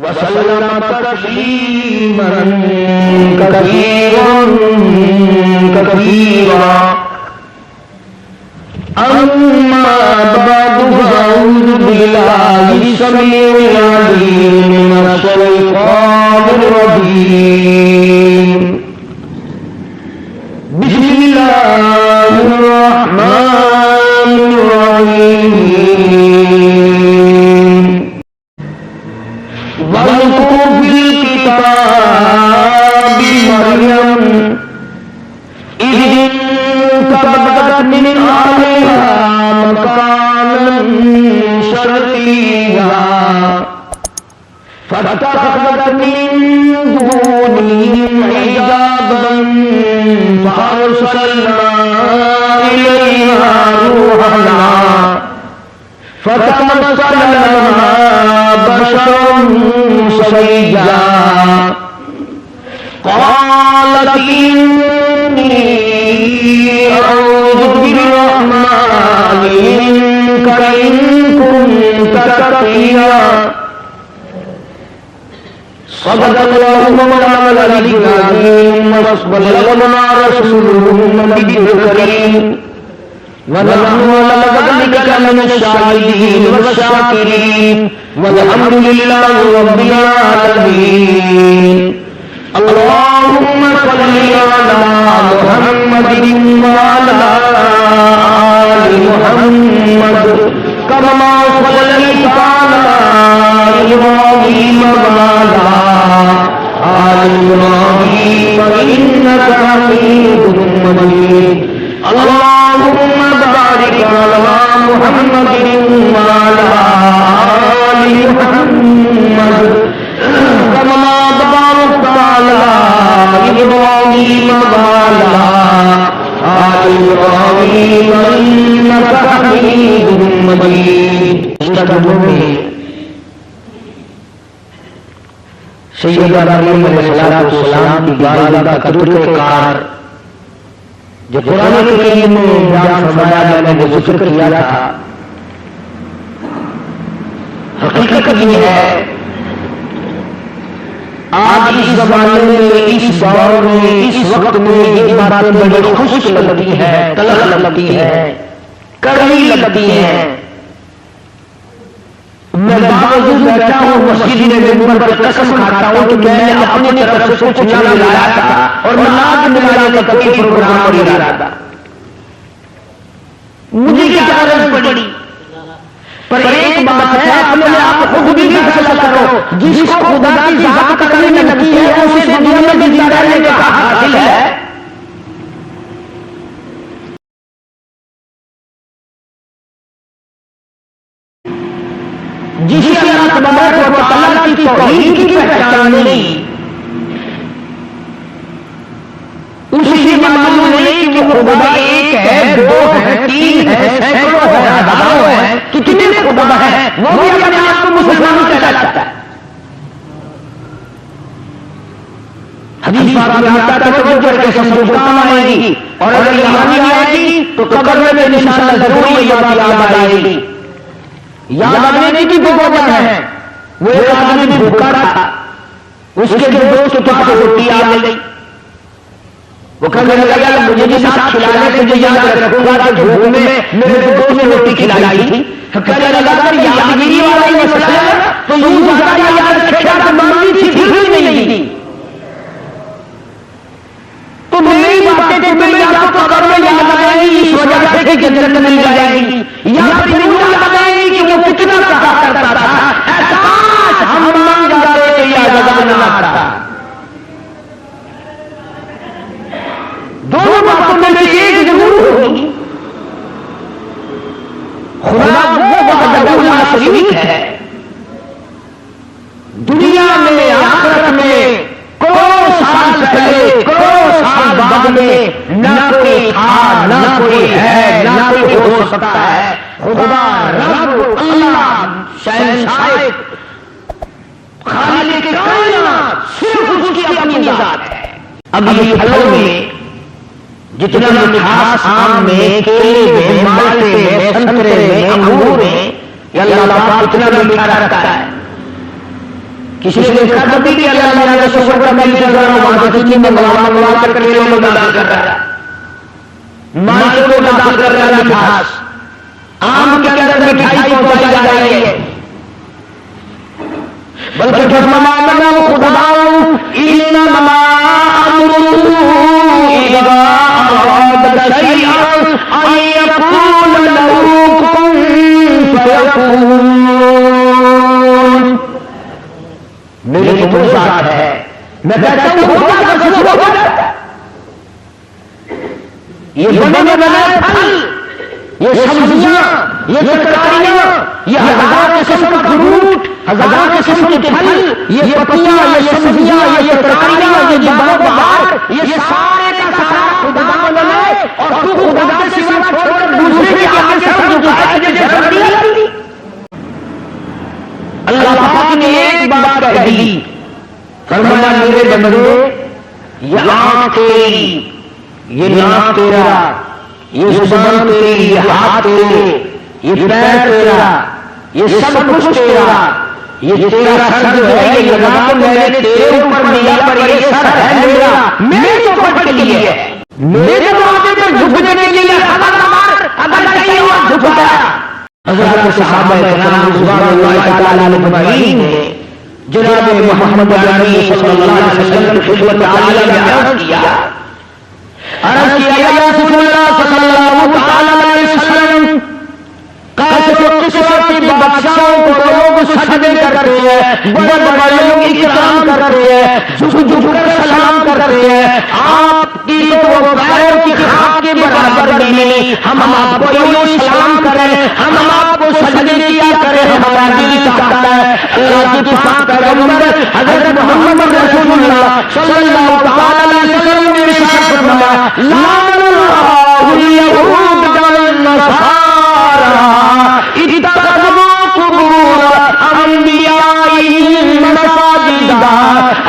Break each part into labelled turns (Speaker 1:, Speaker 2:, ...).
Speaker 1: وسلم تسليما كثيرا كثيرا. أما بعد فأعوذ بالله السميع العليم من الشيطان الرجيم. بسم الله الرحمن الرحيم. واذكر في الكتاب مريم إذ انتبذت من أهلها مكانا شرقيا فاتخذت من دونهم حجابا فأرسلنا إليها روحنا فتمثل لها بشرا سويا قالت إني أعوذ بالرحمن منك إن كنت تقيا. صدق الله مولانا العلي العظيم وبلغنا رسوله النبي الكريم ونحن على ذلك من الشاهدين والشاكرين والحمد لله رب العالمين. اللهم صل على محمد وعلى آل محمد كما صليت على إبراهيم وعلى آل إبراهيم إنك حميد مجيد. اللهم بارك على محمد وعلى آل محمد كما باركت على إبراهيم وعلى آل إبراهيم إنك حميد مجيد. سیدنا مریم علیہ السلام کی والدہ کا طریقہ کار جو قرآن کریم میں بیان فرمایا میں نے جو ذکر کیا تھا، حقیقت یہ ہے آج اس زمانے میں، اس دور میں، اس وقت میں یہ باتیں بڑی خشک لگتی ہیں، تلخ لگتی ہیں، کڑوی لگتی ہیں. میں باوجود بیٹھا ہوں مسجد میں منبر پر قسم کھاتا ہوں کہ میں نے اپنی طرف سے کچھ نہ ملایا تھا اور نہ ملانے کا کوئی پروگرام نہیں رہا تھا. مجھے کیا غرض پڑی؟ پر ایک بات ہے، اپنے آپ خود بھی فیصلہ کرو. جس کو خدا کی ذات کرنے لگتی ہے اسے دنیا میں زندہ رہنے کا حق حاصل ہے. جسے اللہ تبارک و تعالیٰ کی توحید کی پہچان نہیں، اسے یہ معلوم نہیں کہ وہ خدا ایک ہے، دو ہے، تین ہے، سینکڑوں ہے، ہزاروں ہے، کتنے خدا ہے، وہ بھی اپنے آپ کو مسلمان کہلاتا ہے. حدیث پاک میں آتا ہے توجہ کے سمجھو کام آئے گی، اور اگر یہاں نہیں آئے گی تو قبر میں انشاءاللہ ضرور یہ بات یاد آئے گی. یاد آنے کی دو وجہ ہے. وہ ایک آدمی بھوکا تھا، اس کے دوست کے پاس روٹی آ گئی. وہ کہنے لگا مجھے بھی ساتھ کھلانے سے جو یاد رکھوں گا کہ بھوک میں میرے دوست نے روٹی کھلائی تھی. کہنے لگا اگر یادگیری والا ہی مسئلہ ہے تو یوں زیادہ یاد رکھے گا تو مانگی تھی پھر نہیں تھی. تو میری باتیں تمہیں یا تو قبر میں یاد آئیں گی اس وجہ سے کہ جنت مل جائے گی، یا پھر یوں یاد آئیں گی کہ وہ کتنا کہا کرتا تھا کاش ہم مان جاتے کہ یہ عذاب نہ آتا. دونوں باتوں میں سے ایک ضرور ہوگی. خدا وہ وحدہ لا شریک ہے. دنیا میں آخرت میں کروڑوں سال پہلے کروڑوں سال بعد میں نہ کوئی تھا، نہ کوئی ہے، نہ کوئی ہو سکتا ہے. خدا رب اللہ شہنشاہ خالق کائنات صرف اس کی اپنی ذات ہے. اب یہ پھلوں میں جتنا مٹھاس آم میں، کیلے میں، مالٹے میں، سنترے میں، انگور میں، یہ اللہ پاک اتنا میٹھا رکھتا ہے. کسی نے دیکھا کبھی کہ اللہ تعالیٰ کا شکر کا مل چل رہا وہاں سے چیزیں منگوا کر کیلے میں داخل کر رہا ہے، مالٹے میں داخل کر رہا ہے مٹھاس، آم کے اندر مٹھائی پہنچائی جا رہی ہے. بلکہ فرمایا خداؤں انما امرؤ اذا اراد شیئا ان یقول له کن فیکون. میری تو ذات ہے، میں کہتا ہوں ہوتا ہے کچھ ہو جاتا ہے. یہ بنے بنائے پھل، یہ سبزیاں، یہ ترکاریاں، یہ ہزار قسم کا فروٹ، ہزار قسم کے پھل، یہ پتیاں، یہ سبزیاں، یہ ترکاریاں، یہ باغ بہار، یہ سارے کا سارا خدا بنائے اور تو خدا کے سوا چھوڑ کر دوسرے کے آگے سر جھکائے تجھے شرم نہیں آتی؟ اللہ پاک نے ایک بات کہہ دی، فرمایا میرے بندے یہ آنکھ تیری، یہ ناک تیرا، یہ زبان تیری، یہ ہاتھ تیرے، یہ پیر تیرا، یہ سب کچھ تیرا، یہ تیرا سر جو ہے یہ لگا تو میں نے تیرے اوپر دیا پر یہ سر ہے میرا، میرے توفت کے لیے ہے، میرے موقع پر جھکنے کے لیے اگر کہیں اور جھکایا. حضرت صحابہ کرام رضوان اللہ تعالی علیہم نے جناب محمد عربی صلی اللہ علیہ وسلم کی خدمت عالیہ میں عرض کیا یا رسول اللہ صلی اللہ علیہ وسلم، قیس و قصر کی بادشاہوں کو لوگ سجدے کرتے ہیں، بڑے بڑے لوگ اکرام کرتے ہیں، جھک کر سلام کرتے ہیں، آپ کی تو وہ پیروں کی خاک کے برابر نہیں. ہم آپ کو یوں سلام کریں، ہم آپ کو سجدے کیا کریں، ہمارا دل چاہتا ہے. اللہ کی پاک پیغمبر حضرت محمد رسول اللہ صلی اللہ علیہ وسلم نے ارشاد فرمایا لعن اللہ الیہود والنصارى اتخذوا قبور انبیائہم مساجدا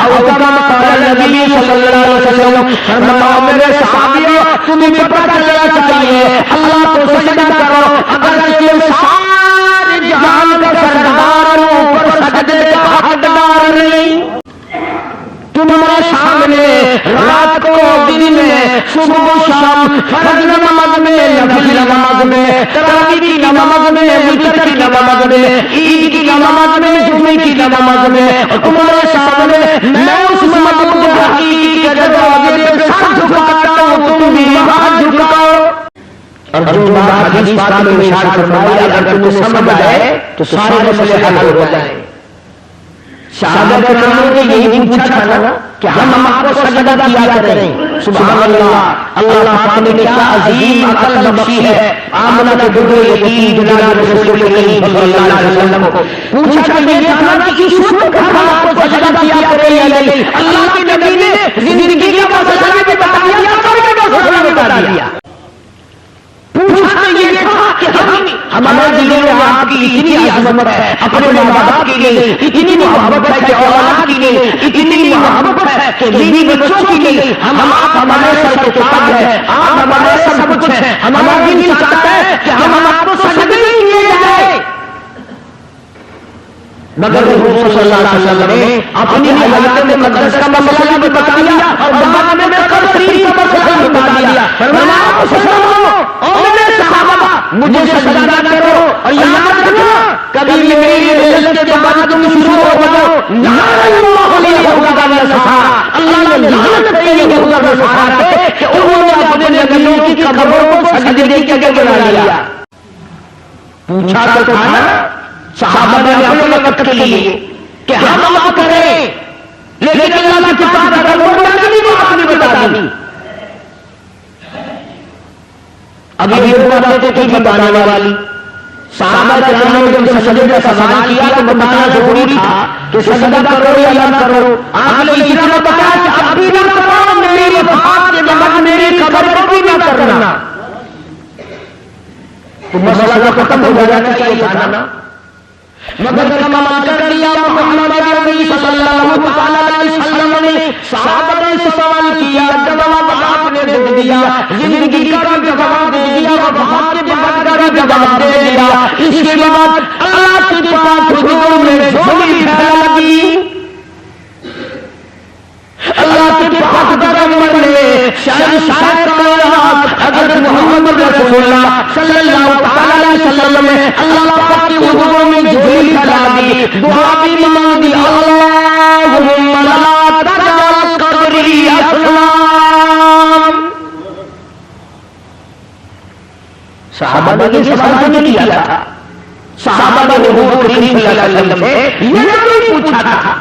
Speaker 1: او کما قال نبی صلی اللہ علیہ وسلم. فرمایا میرے صحابیوں تمہیں پتہ چلنا چاہیے اللہ کو سجدہ کرو، اگر تم سارے جہان کا سردار اوپر سجدے کا حقدار نہیں. تمہارے سامنے رات کو دن میں صبح و شام فرض نماز میں، نفل نماز میں، تراویح کی نماز میں، وتر کی نماز میں، عید کی نماز میں، جمعے کی نماز میں، تمہارے سامنے میں اس معبود حقیقی کے دروازے پہ سر جھکاتا ہوں، تم بھی وہاں جھکاؤ. اور جو بات حدیث پاک میں ارشاد فرمایا اگر تمہیں سمجھ آئے تو سارے مسئلے حل ہو جائیں. صحابہ کرام نے یہی پوچھا تھا نا کہ ہم آپ کو سجدہ کیا کریں. سبحان اللہ، اللہ پاک نے کیا عظیم عقل بخشی ہے. آمنہ کے بڑے یتیم جناب رسول کریم صلی اللہ علیہ وسلم کو پوچھا کہ یہ کہا کہ اس وقت ہم آپ کو سجدہ کیا کریں یا نہیں. اللہ کے نبی نے زندگی کا مسئلہ بھی بتا دیا، قبر کا مسئلہ بھی بتا دیا. پوچھا یہ تھا کہ ہمارے دلوں میں آپ کی اتنی عظمت ہے، اپنے ماں باپ کے لیے اتنی محبت ہے کہ اولاد کے لیے اتنی محبت ہے کہ بیوی بچوں کے لیے ہم آپ ہمارے سر کے تاج ہیں، آپ ہمارے سب کچھ ہیں. ہمارا دل چاہتا ہے کہ ہم آپ کو سجدے کیے جائے، مگر حضور صلی اللہ علیہ وسلم نے اپنی حیات مقدس کا مسئلہ بھی بتا دیا اور بعد میں قبر شریف کا مسئلہ بھی بتا دیا. فرمایا میرے صحابہ مجھے سجدہ کرو اور یاد رکھنا کبھی میری رزق کے بعد تم شروع ہو جاؤ لعن اللہ الیہود والنصارى، اللہ نے لعنت کی یہود و نصارہ پہ کہ انہوں نے اپنے نبیوں کی قبروں کو سجدے کی جگہ بنا لیا. پوچھا تو تھا نا صحابہ نے اپنے وقت کے لیے کہ ہم آپ کریں، لیکن اللہ کی پاک اگر وہ بات نہیں بتا دی. اب یہ باتیں تھی بتانے والی. صحابہ کرام نے جب سجدے کا سوال کیا تو بتانا ضروری تھا کہ سجدہ کرو یا نہ کرو. آپ نے اتنا بتایا کہ اب بھی نہ کرو، میری وفات کے بعد میری قبر کو بھی نہ کرنا. تو مسئلہ تو ختم ہو جانا چاہیے تھا نا. مگر کما کر دیا محمد عربی صلی اللہ علیہ وسلم نے. صحابہ نے سوال کیا، جواب آپ نے دے دیا، زندگی کا بھی جواب دے دیا، وفات کے بعد کا بھی جواب دے دیا، اس کے بعد اللہ کے پاک حضور میں جھولی پھیلا لگی، اللہ کے پاک پیغمبر نے شہنشاہ کائنات حضرت محمد رسول اللہ صلی اللہ علیہ وسلم نے اللہ پاک کے حضور میں جھولی پھیلا دی، دعا بھی مانگ دی، اللہم لا تجعل قبری اسلام۔ صحابہ نے یہ سوال نہیں کیا تھا، صحابہ نے حضور کریم صلی اللہ علیہ وسلم سے یہ نہیں پوچھا تھا،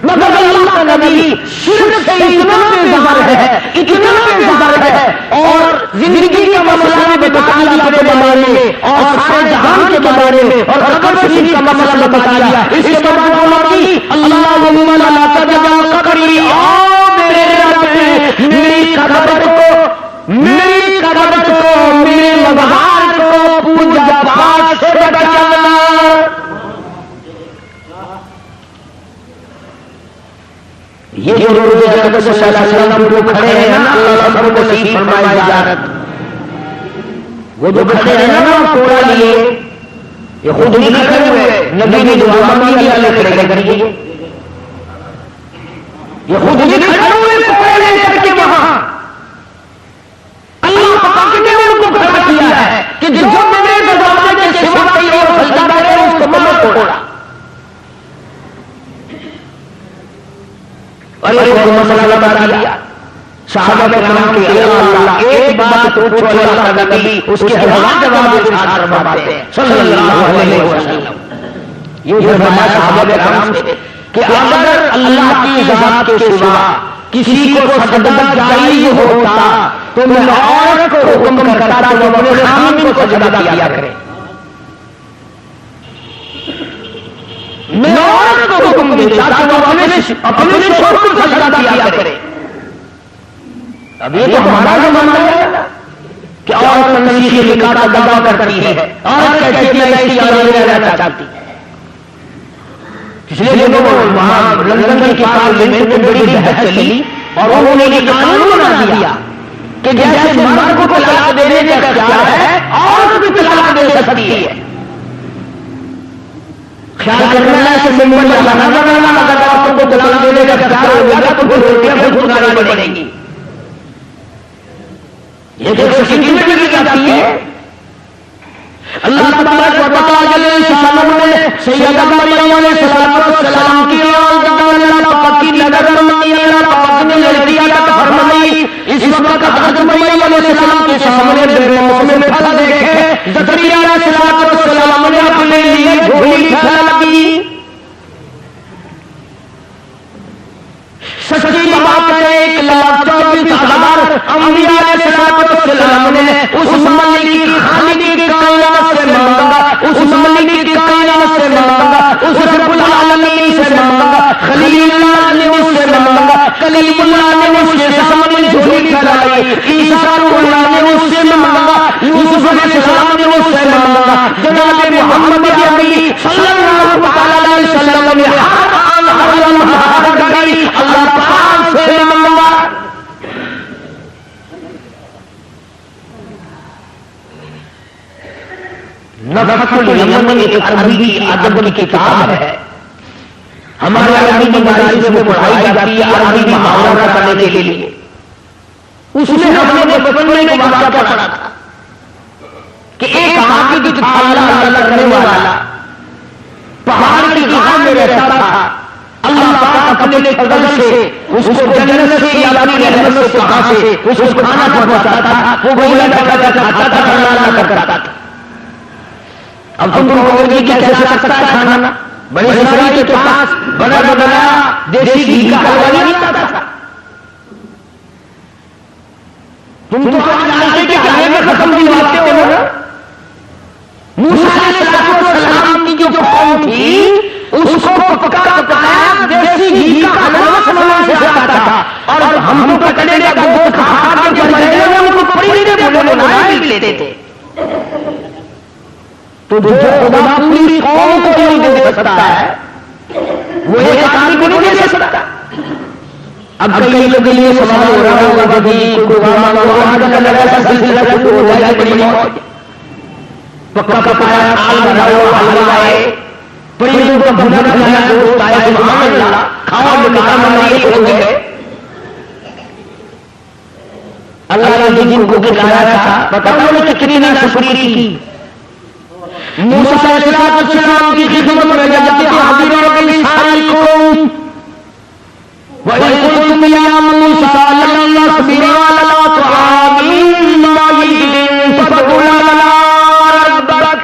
Speaker 1: مگر اللہ کا نبی شرک سے اتنا بیزار ہے، اتنا بیزار ہے، اور زندگی کا مسئلہ بھی بتا دیا اپنے بارے میں، اور سارے جہان کے بارے میں، اور قبر شریف کا مسئلہ بتا دیا۔ اس کے بعد فرمائی اللہم لا تجعل قبری، میرے رب میری قبر کو میرے مظہر کو پوجا پاٹ سے بچانا۔ یہ جو روز جنت صلی اللہ علیہ وسلم جو کھڑے ہیں نا، اللہ سب کو نصیب فرمائے زیارت، وہ جو کھڑے ہیں نا کوڑا لیے، یہ خود ہی کھڑے ہوئے، نبی نے دعا مانگی اللہ کھڑے کریے، یہ خود ہی کھڑے ہوئے کوڑے لے کر کے وہاں اللہ پاک نے ان کو کھڑا کیا ہے کہ جو میرے دروازے کے سوا کوئی اور سجدہ کرے اس کو مت چھوڑا۔ اور ایک اور مسئلہ بتا دیا صحابہ کرام کے، اللہ ایک بات پوچھو اللہ کا نبی اس کے ہزار جواب ارشاد فرماتے ہیں صلی اللہ علیہ وسلم۔ یہ فرمایا صحابہ کرام سے کہ اگر اللہ کی ذات کے سوا کسی کو سجدہ جائز ہوتا تو میں عورت کو حکم کرتا کہ وہ اپنے خامن کو سجدہ کیا کرے، میں عورت کو حکم دیتا کہ وہ اپنے شوہر کو سجدہ کیا کرے۔ اب یہ تو ہمارا زمانہ ہے کہ عورت نشی کے نکاح کا دعویٰ کرتی ہے، عورت کہتی ہے میں اس کی اولاد میں رہنا چاہتی ہے۔ پچھلے دنوں وہاں لندن کی پارلیمنٹ میں بڑی بحث چلی اور انہوں نے یہ قانون بنا دیا کہ جیسے مرد کو طلاق دینے کا اختیار ہے، عورت بھی طلاق دے سکتی ہے۔ خیال کرنا ہے کہ ممبر لگانا بنانا، اگر عورتوں کو طلاق دینے کا اختیار ہو گیا تو پھر روٹیاں خود چکانی پڑیں گی۔ یہ تو سیکورٹی کی جاتی ہے۔ اللہ تبارک و تعالی نے سیدہ مریم علیہ السلام کی اولاد اللہ پاک کی نظر فرمائی، اللہ پاک نے لڑکی عطا فرمائی۔ اس وقت حضرت مریم علیہ السلام کے سامنے بے موسم میں پھل دیکھے، زکریا علیہ السلام نے اپنے لیے جھولی پھیلا دی۔ سچی بات ہے 1,24,000 انبیاء علیہ السلام نے اس مالک خالق کائنات سے مانگا، اس مالک کائنات سے مانگا، اس رب العالمین سے مانگا، خلیل اللہ نے اس سے مانگا، کلیم اللہ نے اس کے سامنے جھولی پھیلائی، عیسیٰ اللہ نے اس سے مانگا، یوسف علیہ السلام نے اس سے مانگا، جناب محمد عربی صلی اللہ علیہ وسلم نے اللہ پاک سے مانگا۔ نظرۃ الیمن ایک عربی ادب کی کتاب ہے، ہمارے عربی مدارس میں پڑھائی جاتی ہے عربی محاورہ کرنے کے لیے۔ اس میں ہم نے بچپن میں ایک واقعہ پڑھا تھا کہ ایک عابد تھا اللہ کرنے والا، پہاڑ کی غار میں رہتا تھا۔ اللہ پاک اپنے فضل سے اس کو جنت سے یا اپنی رحمت سے کہاں سے اس کو کھانا پہنچاتا تھا، وہ بولا کھاتا تھا، کھانا کرتا تھا۔ اب تم کہو گے کہ کیسا سکتا ہے کھانا؟ بڑے اسرائیل کے پاس بڑا بڑا دیسی گھی کا حلوہ نہیں آتا تھا۔ تم تو آج آتے کہ حلوے میں ختم دلواتے ہو نا۔ موسیٰ علیہ السلام کی جو قوم تھی اس کو پکا پکایا دیسی گھی کا حلوہ سمجھ سے آتا تھا، اور ہم تو پکڑے کا گوشت کھا کے بڑے ان کو پریندے بولے بنائے لیتے تھے۔ تو جو خدا پوری قوم کو نہیں دے سکتا ہے وہ ایک آدمی کو نہیں دے سکتا۔ اب کئی لوگوں کے لیے سوال ہو رہا ہوگا کہ کوئی دعا مانگو آج کا ایسا سلسلہ شروع ہو جائے بڑی موت پکا پکایا آل بھرا ہوا حلوہ ہے پریدوں کا بھنا کھلایا دوست آیا سبحان اللہ کھاؤ نکاح منوائی ہو گئے اللہ نے جن کو کھلایا تھا پتہ انہوں نے کتنی ناشکری کی موسیٰ علیہ السلام کی خدمت میں جاتے حاضر ہو گئی ساری قوم وَإِذْ قُلْتُمْ يَا مُوسَىٰ لَن نَّصْبِرَ عَلَىٰ طَعَامٍ وَاحِدٍ فَادْعُ لَنَا رَبَّكَ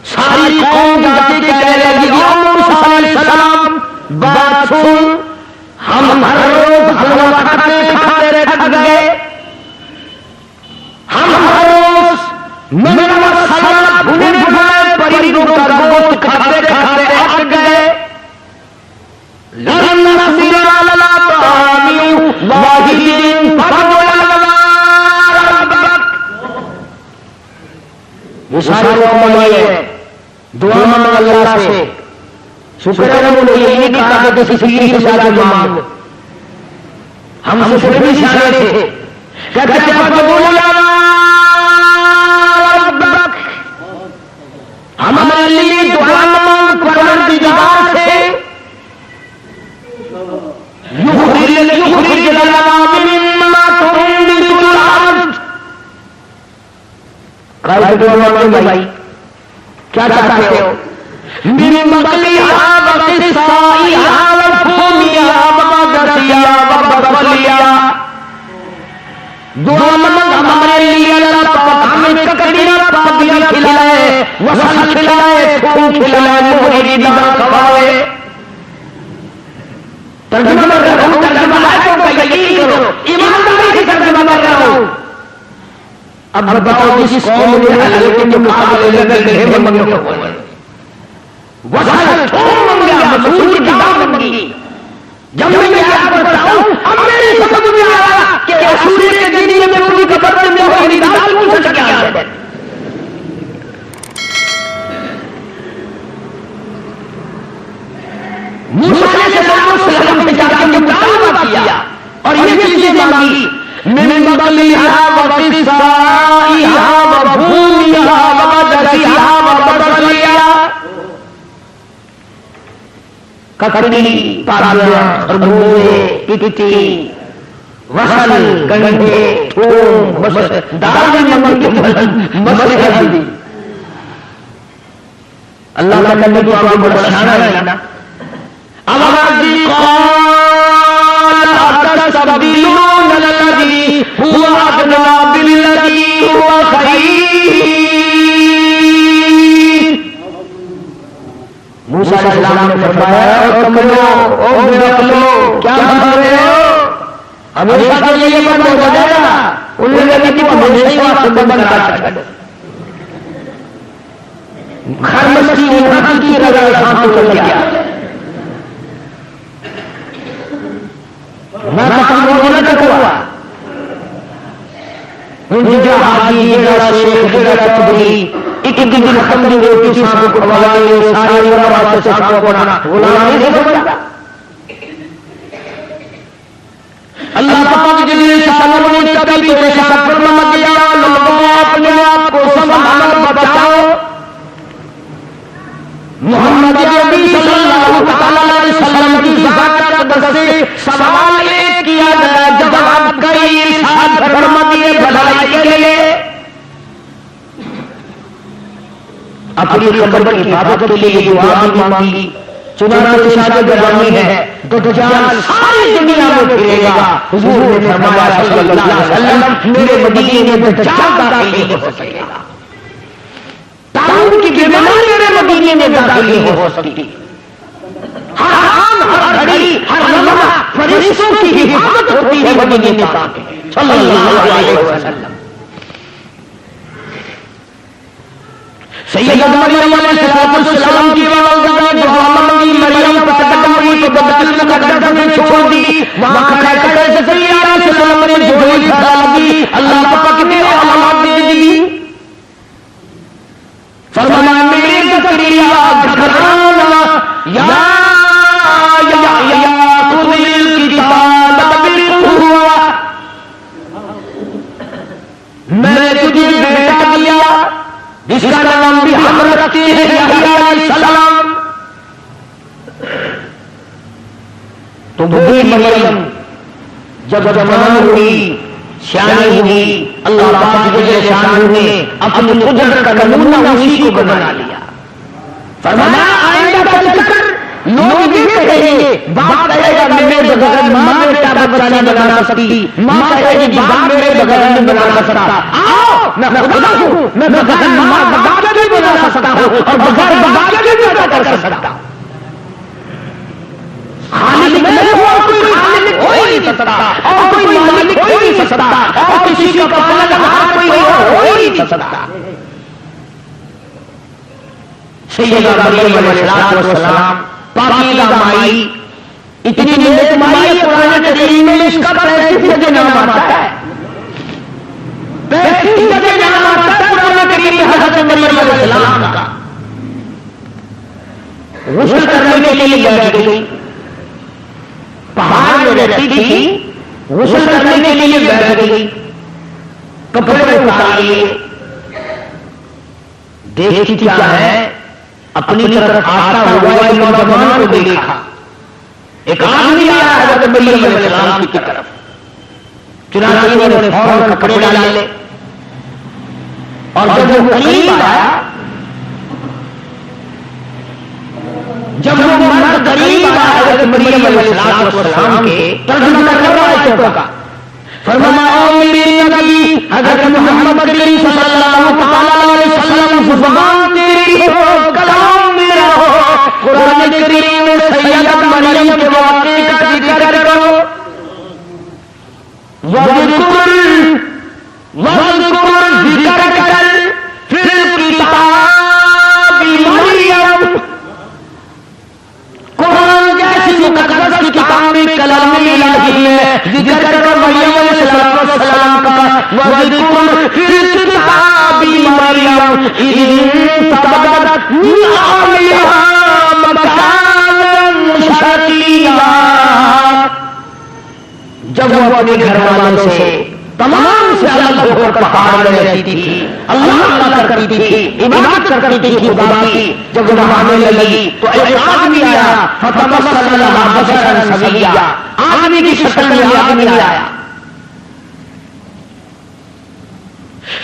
Speaker 1: ساری قوم جاتی کہہ لگی یا موسیٰ علیہ السلام بات سن ہم ہر روز حلوہ کھاتے کھاتے تھک گئے ہم ہر روز میرا مسالہ بھنے بھنے پریدوں کا گوشت کھاتے کھاتے تھک گئے لن نصبر علی طعام واحد فادع لنا ربک یہ سارے دعا ہے دعا مانگ اللہ سے شکر ہے وہ یہ نہیں کہا کہ کسی فقیر کے ساتھ مانگ ہم سے پھر بھی سارے تھے کہتے ہیں فادع لنا ربک ہمارے لیے دعا مانگ پروردگار سے يخرج لنا مما تنبت الارض قال بھائی کیا چاہتے ہو من بقلها وقصائها وفومها وبقلها وبصلها دعا مانگ ہمارے لیے اللہ پاک ہمیں ککڑیاں پاپیاں کھلائے وصل کھلائے پھول کھلائے موہری دار کھوائے ترجمہ کر رہا ہوں ترجمہ آیتوں کا یقین کرو ایمانداری سے ترجمہ کر رہا ہوں اب بتاؤ جس قوم نے اللہ کے مقابلے لگے گئے منگے ہوئے وصل تھوڑ منگیا مسعود کی دعوت منگی جب میں آپ بتاؤں اب میری سمجھ میں آیا کہ رسول کے دین میں پوری کا بدل میں ہوئی دال پوچھ سکیا ہے موسیٰ علیہ السلام سے جا کے مطالبہ کیا اور یہ چیزیں مانگی من بقلها وقصائها وفومها وبقلها وبصلها ککڑی پاپیاں خربوزے ٹٹی وصل گنڈے تھوم دال نمک مسلح اللہ کا نبی کو آپ بڑا شانہ ہے نا الذي قال أتستبدلون الذي هو أدنى بالذي هو خير موسیٰ علیہ السلام نے فرمایا او کملو کیا بھر رہے ہو ہمیشہ کے لیے بند ہو جائے گا انہوں نے بھی تو ہمیشہ واسطے بند کرا چھڑ گھر مستی انہوں کی رضا شام کو کیا میں ختم ہو نہ ہوا جو حاجی جڑا شیخ جڑا چودھری ایک دن ختم نہیں ہوئی شام کو کھوائے سارے علماء سے شام کو پڑھانا غلامی نہیں سمجھا اللہ پاک جل شانہ نے کبھی تیرے ساتھ فرما دیا لوگوں اپنے آپ کو سنبھالو بچاؤ محمد عربی صلی اللہ علیہ وسلم کی ذات اقدس سے سوال کیا گیا جواب کئی ارشاد فرما دیے بھلائی کے لیے اپنی قبر کی حفاظت کے لیے دعا بھی مانگی چنانچہ شاد گرامی ہے دجال ساری دنیا میں پھرے گا حضور نے فرمایا صلی اللہ علیہ وسلم میرے مدینے میں دجال داخل نہیں ہو سکے گا تعاون کی بیماری میرے مدینے میں داخل نہیں ہو سکتی ہر آن ہر گھڑی ہر لمحہ فرشتوں کی حفاظت ہوتی ہے مدینے پاک صلی اللہ علیہ وسلم سیدہ مریم علیہ السلام کی والدہ دعا مانگی مریم پتہ ہوئی تو بیت المقدس میں چھوڑ دی وہاں کھڑے کھڑے زکریا علیہ السلام نے جھولی پھیلا دی اللہ پاک نے اولاد دے دی فرمایا میرے زکریا گھرانا یا جس کا نام بھی ہم رکھتے ہیں یحییٰ علیہ السلام. تو وہی مریم جب جوان ہوئی، شانی ہوئی، اللہ پاک جل شانہ نے اپنی قدرت کا نمونہ اسی کو بنا لیا. فرمایا آئندہ چل کر لوگ یہ کہیں گے، باپ کہے گا میرے بغیر ماں بیٹا بچہ نہیں بنا سکتی، ماں کہے گی باپ میرے بغیر نہیں بنا سکتا. آؤ میں خدا ہوں، میں بغیر ماں باپ بھی بنا سکتا ہوں اور بغیر باپ بھی پیدا کر سکتا ہوں. خالق میں ہوا کوئی خالق ہو ہی نہیں سکتا اور کوئی مالک ہو ہی نہیں سکتا اور کسی کا پالنہار کوئی ہو ہی نہیں سکتا. سیدہ مریم علیہ السلام پاکیزہ مائی، اتنی نیک مائی قرآن کریم میں اس کا 35 جگہ نام آتا ہے. 35 جگہ نام آتا ہے قرآن کریم میں حضرت مریم علیہ السلام کا. غسل کرنے کے لیے بیٹھ گئی، پہاڑ میں رہتی تھی، غسل کرنے کے لیے بیٹھ گئی، کپڑے اتار لیے، دیکھتی کیا ہے اپنی طرف آتا ہوا ایک نوجوان کو دیکھا. ایک آدمی آیا حضرت مریم علیہ السلام کی طرف، چنانچہ انہوں نے فوراً کپڑے ڈالے اور جب وہ قریب آیا، جب وہ مرد قریب آیا حضرت مریم علیہ السلام کے، ترجمہ کر رہا ہے چوکا کا، فرمایا او میرے نبی حضرت محمد کریم صلی اللہ علیہ وسلم زبان تیری ہو، کلام میرا ہو، قرآن کریم میں سیدہ مریم کے واقعے کا ذکر کرو. وذکر ذکر کر فی الکتاب مریم، قرآن جیسی مقدس کتاب میں کلام الہی میں ذکر کرو مریم علیہ السلام کا. وذکر فی الکتاب مریم اذ انتبذت من اہلہا مکانا شرقیا، جب وہ اپنے گھر والوں سے تمام سے الگ ہو کر پہاڑ میں رہتی تھی، اللہ کرتی تھی، عبادت کرتی تھی خدا کی. جب وہ نہانے لگی تو ایک آدمی آیا، فتمثل لها بشرا سویا، آدمی کی شکل میں آدمی آیا.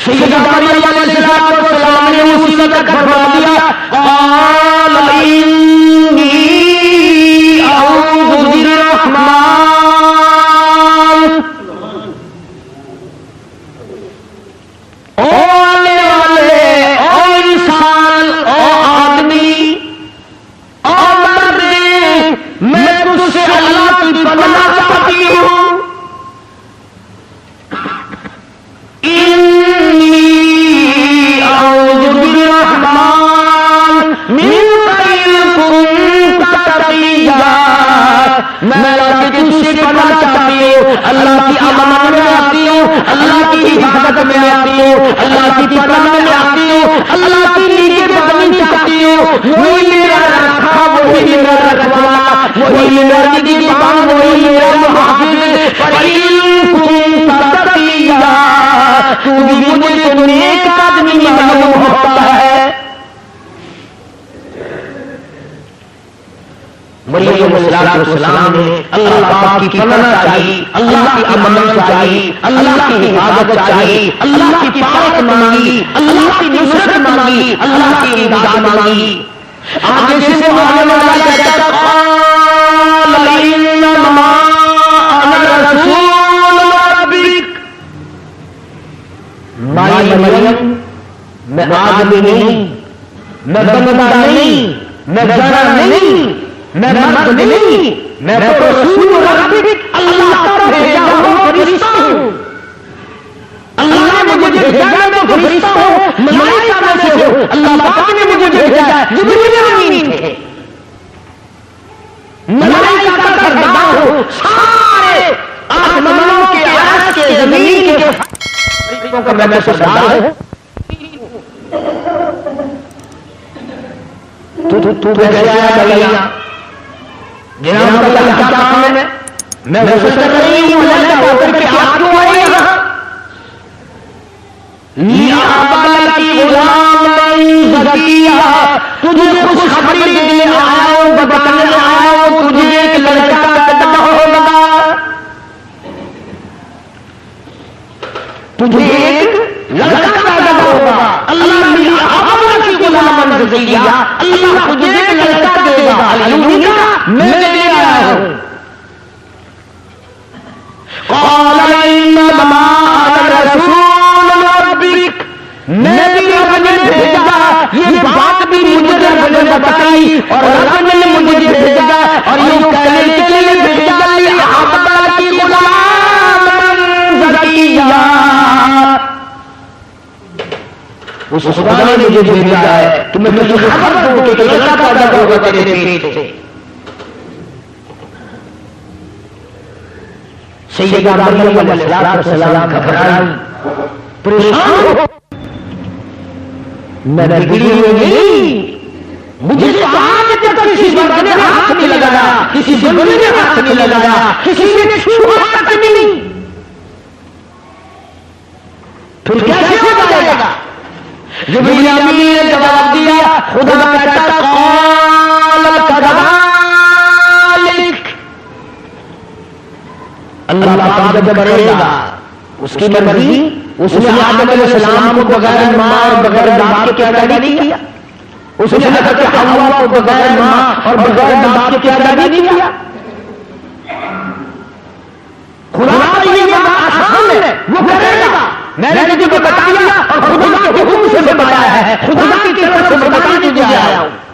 Speaker 1: سیدہ مریم علیہ السلام نے اسی وقت فرما دیا قال انی اعوذ بالرحمن. او آنے والے، او انسان، او آدمی، او مرد، میں تجھ سے اللہ کی پناہ چاہتی ہوں. انی اعوذ بالرحمن منک ان کنت تقیا، میں اللہ کی تجھ سے پناہ چاہتی ہوں، اللہ کی امان میں آتی ہوں، اللہ کی حفاظت میں آتی ہوں، اللہ کی پناہ میں آتی ہوں، اللہ کی نگہبانی چاہتی ہوں. وہی میرا رکھا، وہی میرا رکھوالا، وہی میرا نگہبان، وہی میرا محافظ. فَإِن كُنتَ تَقِيًّا، تو بھی مجھے تو نیک آدمی معلوم ہوتا ہے. مریم علیہ السلام نے اللہ پاک کی پناہ چاہی، اللہ کی امان چاہی، اللہ کی حفاظت چاہی، اللہ کی پاک مانگی، اللہ کی نصرت مانگی، اللہ کی امداد مانگی. آگے سے وہ آنے والا کہتا قال انما انا رسول ربک. مائی مریم، میں آدمی نہیں، میں بندہ نہیں، میں ذرا نہیں، میں مرد نہیں، میں تو رسول ربک، اللہ کا بھیجا ہوا فرشتہ ہوں. اللہ نے مجھے بھیجا ہے، میں فرشتہ ہوں، ملائکہ میں سے ہوں. اللہ پاک نے مجھے بھیجا ہے، جبریل امین تھے، ملائکہ کا سردار ہوں. سارے آسمانوں کے، عرش کے، زمین کے فرشتوں کا میں سردار ہوں. تو کیسے آیا بھیا؟ جناب اللہ کیا کام ہے؟ میں غسل کر رہی ہوں، اللہ ہو کر کے آپ کیوں آئے یہاں؟ یا ابا کی غلام زکیہ تجھے خوشخبری دینے آیا ہوں بتانے آیا ہوں تجھے ایک لڑکا پیدا ہوگا تجھے ایک لڑکا پیدا ہوگا اللہ کی غلام زکیہ اللہ تجھے ایک لڑکا دے گا میں لے آیا ہوں قال انما انا رسول ربک میں بھی رب نے بھیجا یہ بات بھی مجھے رب نے بتائی اور رب نے مجھے بھیجا اور یہ کہنے کے لیے بھیجا عبد کی غلام زکیہ اس خدا نے مجھے بھیجا ہے کہ میں تجھے خبر دوں کہ لڑکا پیدا ہوگا تیرے پیٹ سے سیدہ مریم علیہ السلام گھبرائی پریشان ہو میں بگڑی ہوئی نہیں مجھے تو آج تک کسی مرد نے ہاتھ نہیں لگایا کسی بندے نے ہاتھ نہیں لگایا کسی نے چھوا تک نہیں پھر کیسے ہو جائے گا جبریل امین نے جواب دیا خدا کہتا قال کذالک اللہ پاک جب کرے گا اس کی مرضی اس نے آدم علیہ السلام کو بغیر ماں اور بغیر باپ کے پیدا نہیں کیا اس نے حضرت حوا کو بغیر ماں اور بغیر باپ کے پیدا نہیں کیا خدا کی یہ بات آسان ہے وہ کرے گا میں نے تجھے بتایا اور خدا کے حکم سے بتایا ہے خدا کی طرف سے بتانے کے لیے آیا ہوں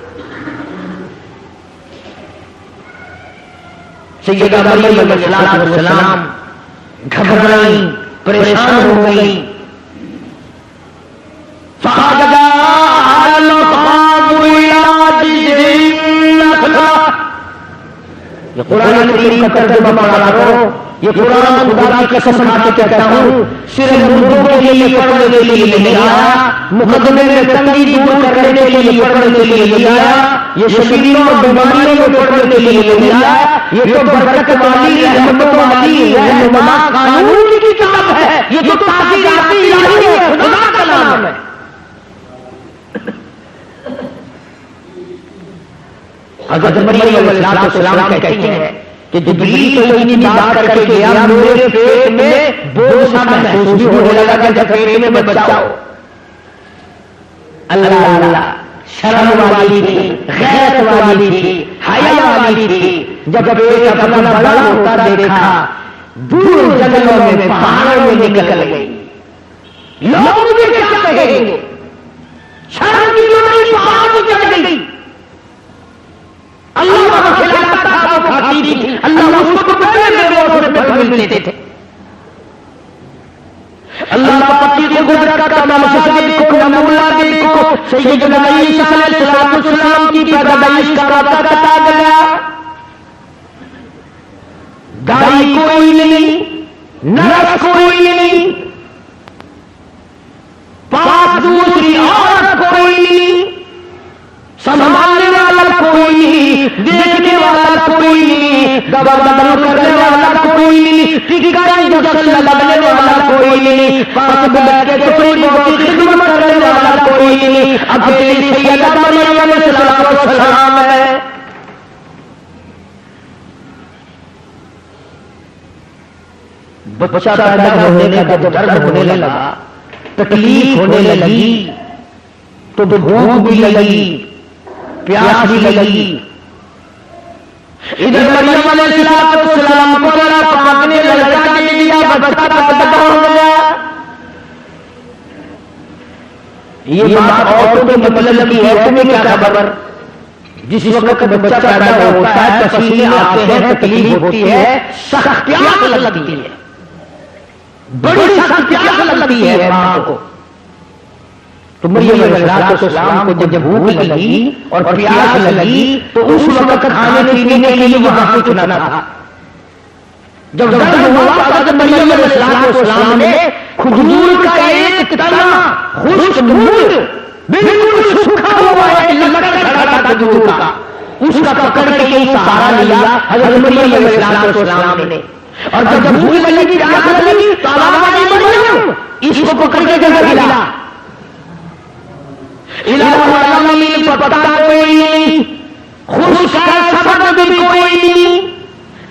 Speaker 1: سیدہ مریم علیہ السلام گھبرائی پریشان ہو گئی یہ قرآن کریم کا ترجمہ پڑھا کرو یہ قرآن خدا کی قسم کھا کے کہتا ہوں صرف مردوں کے لیے پڑھنے کے لیے نہیں آیا مقدمے میں تنگی دور کرنے کے لیے پڑھنے کے لیے نہیں آیا یہ شبیروں اور بیماریوں میں پڑھنے کے لیے نہیں آیا یہ تو برکت والی رحمتوں والی رہنما قانون کی کتاب ہے یہ تو تعزیراتی الہی ہے خدا کا کلام ہے حضرت مریم علیہ السلام کہتی ہیں کہ جبریل تو اتنی بات کر کے گیا میرے پیٹ میں بوجھ سا محسوس بھی ہونے لگا کہ جب پیٹ میں بچہ ہو اللہ اللہ شرم والی تھی غیرت والی تھی حیا والی تھی جب پیٹ اپنا بڑا ہوتا دیکھا دور جنگلوں میں پہاڑوں میں نکل گئی لوگ بھی کیا کہیں گے شرم کی لڑائی پہاڑ میں چل گئی اللہ کو کھلاتا تھا وہ کھاتی تھی اللہ اس کو پہلے میرے اور پھل ملتے تھے اللہ پاکی کو گزرا کا تماشا دیکھو نمونہ دیکھو سیدنا عیسیٰ علیہ السلام کی پیدائش کا پتہ بتا گیا دائی کوئی نہیں نرس کوئی نہیں پاک دوسری عورت کوئی نہیں سنبھالنے والا کوئی نہیں دیکھنے والا کوئی نہیں دبا بدل کرنے والا کوئی نہیں ٹکائی جسل لگنے والا کوئی نہیں پاس بیٹھ کے کوئی بہت خدمت کرنے والا کوئی نہیں اکیلی سیدہ مریم علیہ السلام ہے بچہ پیدا ہونے کا جب درد ہونے لگا تکلیف ہونے لگی تو بھوک بھی لگی پیاس بھی لگی ادھر مریم علیہ السلام کو اللہ پاک نے لڑکا دے دیا بچہ پیدا ہو گیا یہ بات عورتوں کے مطلب کی ہے تمہیں کیا خبر جس وقت بچہ پیدا ہوتا ہے پسینے آتے ہیں تکلیف ہوتی ہے سخت پیاس لگتی ہے بڑی سخت پیاس لگتی ہے ماں کو تو مریم علیہ السلام کو جب بھوک لگی اور پیاس لگی تو اس وقت کھانے پینے کے لیے وہاں کچھ نہ تھا جب درد ہوا حضرت مریم علیہ السلام نے کھجور کا ایک تنا خشک دودھ بالکل سوکھا ہوا ایک لکڑ کھڑا تھا کھجور کا اس کا پکڑ کے یہ سہارا لیا حضرت مریم علیہ السلام نے اور جب بھوک لگی پیاس لگی تو آواز آئی مریم اس کو پکڑ کے جگہ ہلا الہ پتا کوئی نہیں، خشک ہے سبب بھی کوئی نہیں،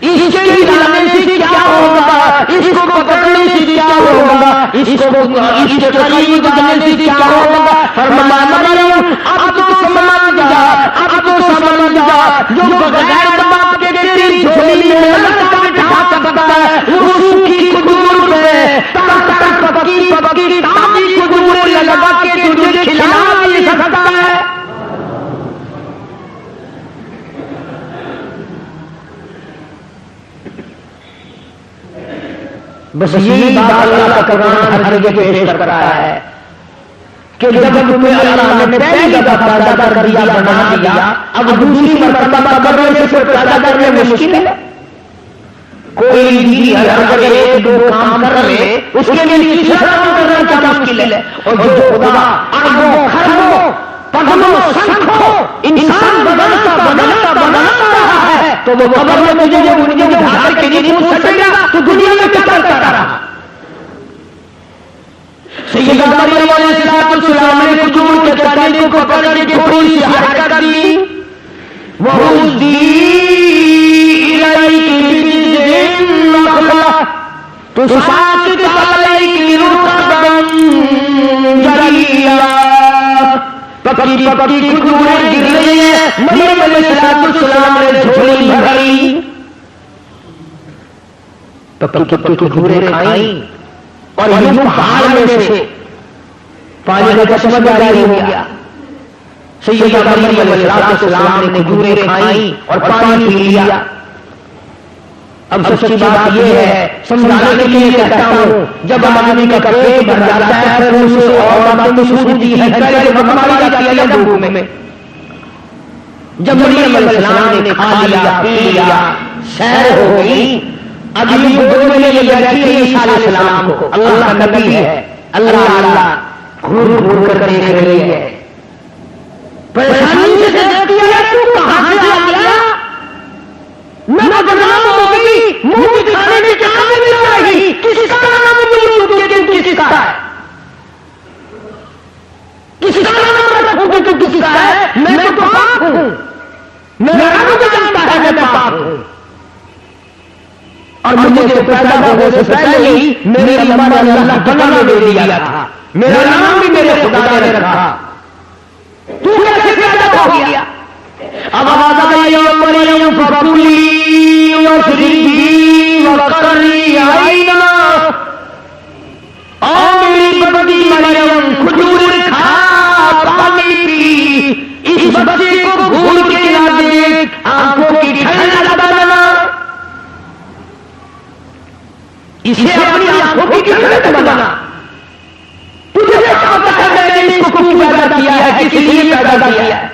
Speaker 1: اس کے لانے سے کیا ہوگا، اس کو پکڑنے سے کیا ہوگا، اس کے قریب جانے سے کیا ہوگا؟ فرمایا مریم اب تو سمجھ جا، اب تو سمجھ جا، جو بغیر باپ کے تیری جھولی میں لڑکا بٹھا سکتا ہے، اس کی کھجور پہ تک پکی پکی تازی کھجور لگا کے تجھے کھلا نہیں سکتا ہے۔ بس یہی بات اللہ کا قرآن ہر جگہ پیش کر رہا ہے کہ جب تمہیں اللہ نے پہلی دفعہ پیدا کر دیا، بنا دیا، اب دوسری مرتبہ کرنے سے پھر پیدا کرنے میں مشکل ہے۔ کوئی بھی اگر ایک دو کام کر لے اس کے لیے تیسرا کام کرنا کیا مشکل ہے؟ اور جو خدا اربوں خربوں پگموں سنکھوں انسان بناتا بناتا بناتا رہا ہے، تو وہ قبر میں مجھے اٹھا کے نہیں پوچھ سکے گا تو دنیا میں کیا کرتا رہا؟ سیدہ مریم علیہ السلام نے کھجور کے تنے کو پکڑ کے تھوڑی سی حرکت کی، وَهُزِّي إِلَيْكِ بِجِذْعِ النَّخْلَةِ تُسَاقِطُ عَلَيْكِ رُطَبًا جَنِيًّا۔ پکی پکی کھجوریں گر رہی ہیں، مریم علیہ السلام نے جھولی بھری، پکی پکی کھجوریں کھائیں، اور یوں پہاڑ میں سے پانی کا چشمہ جاری ہو گیا۔ سیدہ مریم علیہ السلام نے کھجوریں کھائیں اور پانی پی لیا۔ اب سچی بات یہ ہے، سمجھانے کے لیے کہتا ہوں، جب آدمی کا پیٹ بھر جاتا ہے پھر اسے اور باتیں سوچتی ہے، پہلے ماری جاتی ہے لمبو میں۔ جب مریم علیہ السلام نے کھا لیا پی لیا، سیر ہو گئی، اب یہ گود میں لے بیٹھی ہے عیسیٰ علیہ السلام کو، اللہ کا نبی ہے، اللہ اللہ گھور گھور کر دیکھ رہی ہے، پریشانی سے دیکھتی ہے تو کہاں سے آ گیا، میں بدنام ہو گئی، منہ دکھانے میں کہاں مل رہی، کس کا نام کس کا ہے، کس کا نام رکھوں کہ تو کس کا ہے، میں تو پاک ہوں، میرا رب جانتا ہے میں پاک ہوں، اور مجھے تو پیدا ہونے سے پہلے ہی میرے اللہ نے اللہ بنا دے دیا تھا، میرا نام بھی میرے خدا نے رکھا، تو کیسے پیدا ہو گیا؟ اب آواز آئی مریم فکلی واشربی وقرری عینا، اور میری بڑی مریم کھجور کھا پانی پی، اس بچے کو بھول کے نہ دیکھ، آنکھوں کی ٹھنڈک بنا، اسے اپنی آنکھوں کی ٹھنڈک بنا، تجھے کیا پتا ہے میں نے اس کو کیوں پیدا کیا ہے، کس لیے پیدا کیا ہے؟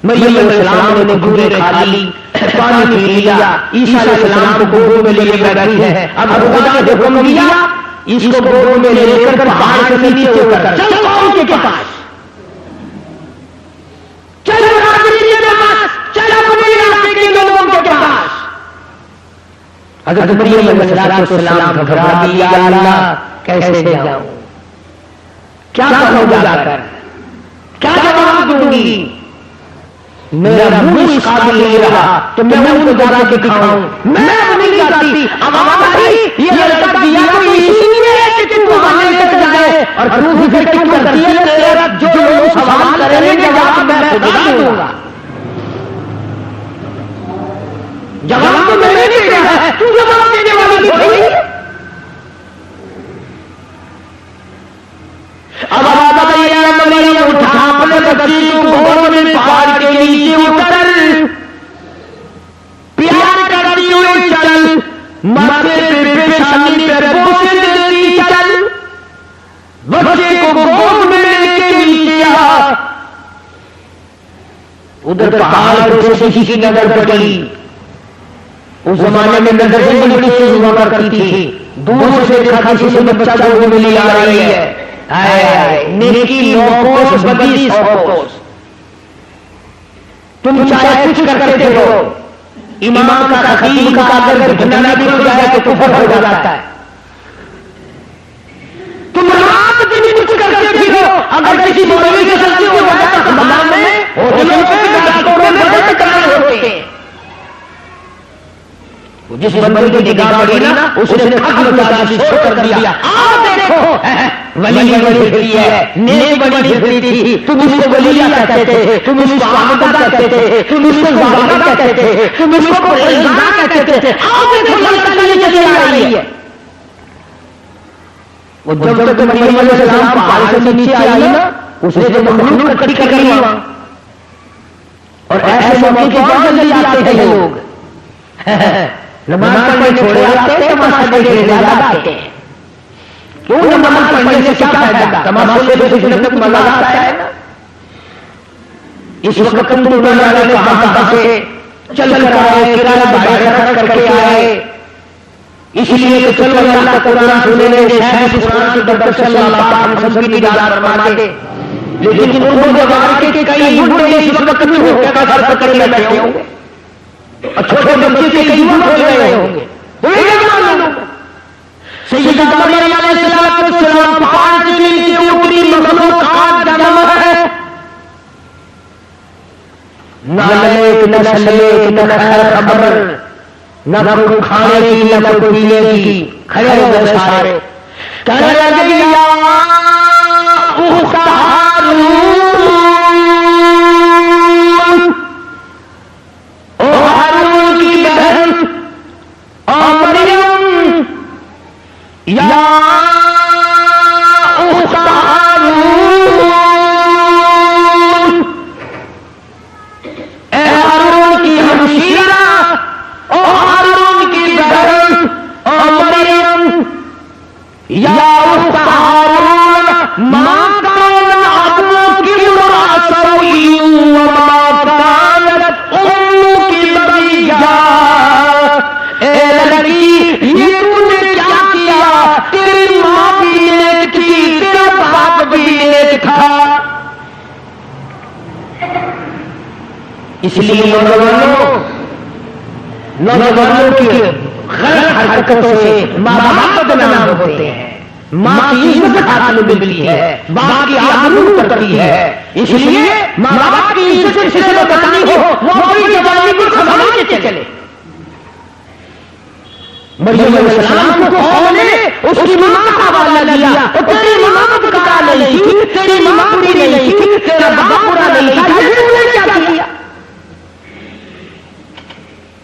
Speaker 1: مریم علیہ السلام نے کھجوریں کھا لی، پانی پی لیا، عیسیٰ علیہ السلام کو گود میں لیے بیٹھی ہے، اب خدا نے حکم دیا اس کو گود میں لے کر پہاڑ سے نیچے اتر، چل قوم کے پاس، چل برادری کے پاس، چل اپنے علاقے کے لوگوں کے پاس۔ حضرت مریم علیہ السلام گھبرا گئی، یا اللہ کیسے جاؤں، کیا کروں جا کر، کیا جواب دوں گی، میرا منہ اس قابل نہیں رہا تو میں ان کو جا کے دکھاؤں، میں نہیں جاتی، اب آئی یہ لڑکا دیا تو اسی لیے کہ تو وہاں لے کر جائے، اور تو فکر کیوں کرتی ہے، تیرا جو لوگ سوال کریں گے جواب میں خدا دوں گا، جواب تو میں نے دیا ہے، تو جواب دینے والی تھوڑی ہے۔ اب آواز آئی مریم اٹھا اپنے بچی کو گود میں پہاڑ کے نیچے اتر، پیار کرتی ہوئی چل، ماتھے پہ پیشانی پہ بوسے دیتی چل، بچے کو گود میں لے کے نیچے آ، ادھر پہاڑ پہ کسی کی نظر پڑی، اس زمانے میں نظر سے بڑی چیز ہوا کرتی تھی، دور سے دیکھا کسی سے بچہ گود میں لے آ رہی ہے، نیکی نوکوس بدی سوکوس، تم چاہے کچھ کرتے تھے ہو، امام کا خطیب کا اگر گھٹنا بھی ہو جائے تو کفر ہو جاتا ہے، تم رات دن کچھ کرتے تھے ہو، اگر کسی مولوی سے غلطی ہو جائے تو ہمارے ہوٹلوں میں بدل کرانے ہوتے ہیں. جس بندے کی نگاہ پڑی نا اس نے ختم چھوڑ کر دیا. آپ دیکھو ولی بڑی پھری ہے، نیک بڑی پھری تھی، تم اس کو ولیہ کہتے تھے، تم اس کو عابدہ کہتے تھے، تم اس کو زاہدہ کہتے تھے، تم اس کو پرہیزگار کہتے تھے. آپ دیکھو لڑکا نہیں چلی آ رہی ہے. وہ جب تک مریم علیہ السلام پہاڑ سے نیچے آئی نا اس نے جو مخلوق اکٹھی کر لی وہاں. اور ایسے موقع کی بہت جلدی آتے ہیں لوگ، نماز پڑھنے چھوڑے آتے ہیں، تماشا دیکھنے زیادہ آتے ہیں. کیوں؟ نماز پڑھنے سے کیا فائدہ؟ تماشے دیکھنے سے مزہ آتا ہے نا. اس وقت تم نے کہاں سے چل کر آئے، کرایہ بھاڑے خرچ کر کے آئے، اس لیے کہ چلو اللہ کا قرآن سنیں گے، شاید اس قرآن کی برکت سے اللہ پاک ہم سب کی نجات فرما دے. لیکن ان جگہ کے کئی بوڑھے اس وقت بھی ہو کے گھر پکڑ کے بیٹھے ہوں گے اور چھوٹے بچے کے کئی بوڑھ ہو گئے ہوں گے. سیدنا مریم علیہ السلام 5 دن کی اوپری مخلوقات کا نام ہے. نہ لیک نہ سلیک نہ خیر خبر، نہ کوئی کھانے کی نہ کوئی پینے کی. کھڑے ہو گئے سارے، کہنے لگے یا اخت ہارون، او ہارون کی بہن، او مریم، یا اخت ہارون، اے ہارون کی ہمشیرہ، او ہارون کی بہن، او مریم، یا اخت ہارون، ما کان ابوک امرأ سوء وما کانت امک بغیہ. اے لڑکی، یہ تو نے کیا کیا؟ تیری ماں بھی نیک تھی، تیرا باپ بھی نیک تھا. اس لیے نوجوانوں کی غلط حرکتوں سے ماں باپ بدنام ہوتے ہیں، ماں کی عزت خاتمے ملتی ہے، باپ کی آبرو اترتی ہے. اس لیے ماں باپ کی عزت کسی سے بتانی ہو وہ اپنی جوانی کو سنبھال کے چلے. مریم علیہ السلام کو قوم نے اس کی ماں کا حوالہ دیا، تیری ماں پکار نہیں تھی، تیری ماں بری نہیں تھی، تیرا باپ برا نہیں تھا، یہ انہوں نے کیا کیا؟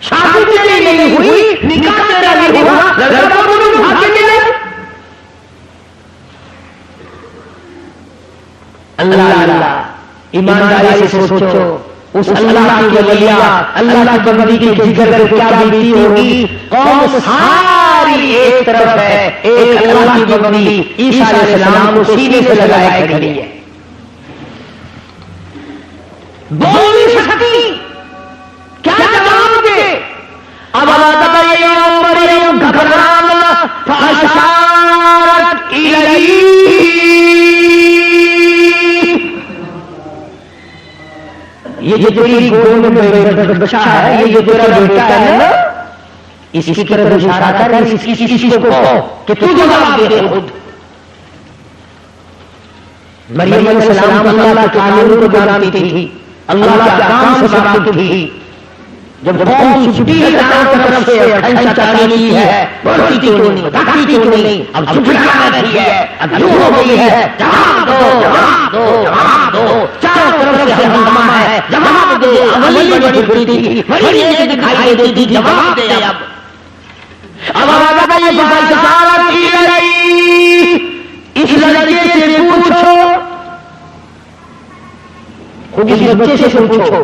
Speaker 1: شادی تیری نہیں ہوئی، نکاح تیرا نہیں ہوا، لڑکا بولو بھاگے ملے. اللہ ایمانداری سے سوچو، اس اللہ کی ولیات، اللہ کی بندی کی جگر پر کیا بیتی ہوگی. قوم ساری ایک طرف ہے، ایک اللہ کی بندی عیسیٰ علیہ السلام کو سینے سے لگائے کھڑی ہے. بول نہیں سکتی، کیا جواب دے؟ اب مریم گھبرانا فاشارت الیہ. یہ جو تیری گود میں بچہ ہے، یہ تیرا بیٹا ہے نا، اس کی طرف اشارہ کر، اس کی چیز کو کہ تو جواب دے خود. مریم علیہ السلام اللہ کے قانون کو جانتی تھی، اللہ کے احکام سے واقف تھی. جب قوم چھٹی ہے چاروں طرف سے کھنچا چانی ہے، بڑھتی کیوں نہیں، بڑھتی کیوں نہیں، اب چھٹکا رہی ہے، اب جو ہو گئی ہے، جواب دو جواب دو جواب دو. چاروں طرف سے ہنگامہ ہے، جواب دے. اولی بڑی پھرتی تھی، بڑی ایک دکھائی دیتی تھی، جواب دے. اب آگا یہ باشارت الیہ، اس لڑکے سے پوچھو، خود اس بچے سے پوچھو.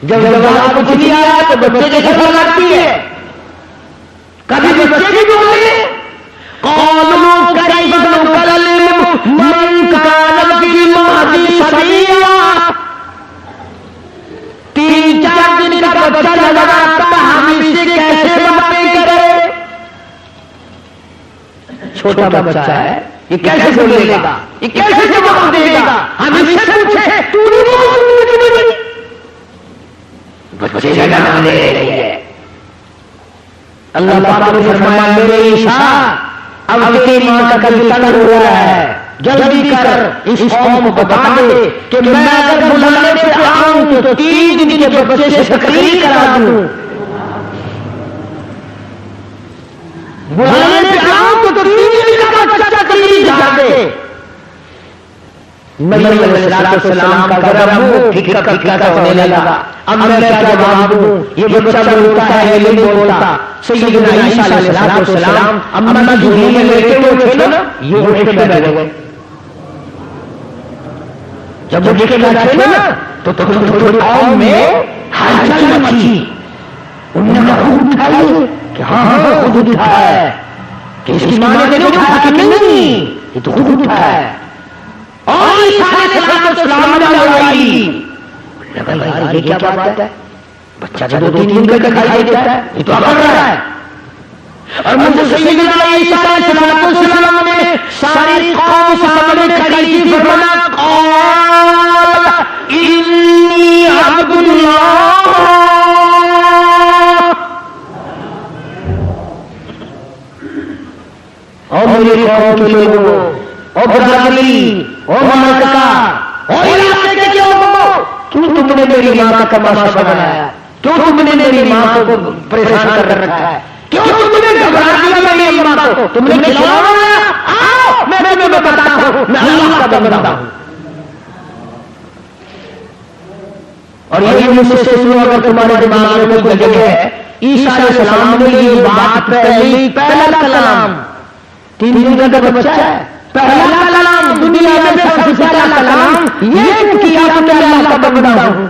Speaker 1: جب جواب کچھ نہیں آیا تو بچے کی خبر لگتی ہے. کبھی بچے بھی بولے قالوا کیف نکلم من کان فی المہد صبیا. 3-4 دن کا بچہ نظر آتا، ہم اسے کیسے باتیں کریں؟ چھوٹا بچہ ہے، یہ کیسے بولے گا، یہ کیسے جواب دے گا؟ ہم اس سے پوچھے تو بچے کا نام لے رہی ہے. اللہ پاک نے فرمایا میرے عیسیٰ اب تیری ماں کا دل تنگ ہو رہا ہے، جلدی کر اس قوم کو بتا دے کہ میں اگر بلانے پہ آؤں تو 3 دن کے بچے سے تقریر کرا دوں، بلانے پہ آؤں تو 3 دن کا بچہ تقریر کرا دے۔ مریم علیہ السلام کا ذرا منہ پھیکا پھیکا سا ہونے لگا، اب میں کیا جواب دوں؟ یہ بچہ بولتا ہے نہیں بولتا۔ سیدنا عیسیٰ علیہ السلام اما کی جھولی میں لیٹے ہوئے تھے نا، یہ اٹھ کے بیٹھ گئے۔ جب اٹھ کے بیٹھے نا تو تھوڑی قوم میں ہلچل مچی، انہوں نے خود اٹھائی کہ ہاں خود اٹھا ہے، کہ اس کی ماں نے نہیں اٹھایا کہ نہیں، یہ تو خود اٹھا ہے۔ اور عیسیٰ علیہ السلام نے لڑائی، یہ کیا بات ہے؟ بچہ جو 2-3 دن کا دکھائی دیتا ہے، یہ تو اکڑ رہا ہے۔ اور مجھے سیدنا عیسیٰ علیہ السلام نے ساری قوم سامنے کھڑی تھی، فرمایا قال انی عبد اللہ، اور میری قوم کے لوگوں، اور برادری، اور مملکہ، اور علاقے کے لوگوں، کیوں تم نے میری ماں کا تماشا بنایا؟ کیوں تم نے میری ماں کو پریشان کر رکھا ہے؟ کیوں تم نے گھبرا دیا میری ماں کو؟ تم نے کھلایا؟ آؤ میں بتاتا ہوں، میں اللہ کا بندہ ہوں۔ اور یہ مجھ سے سنو، اگر تمہارے دماغ میں کوئی جگہ ہے، عیسیٰ علیہ السلام نے یہ بات پہلا کلام، 3 دن کا بچہ ہے، پہلا کلام دنیا میں سب سے پہلا کلام یہ کیا کہ میں اللہ کا بندہ ہوں۔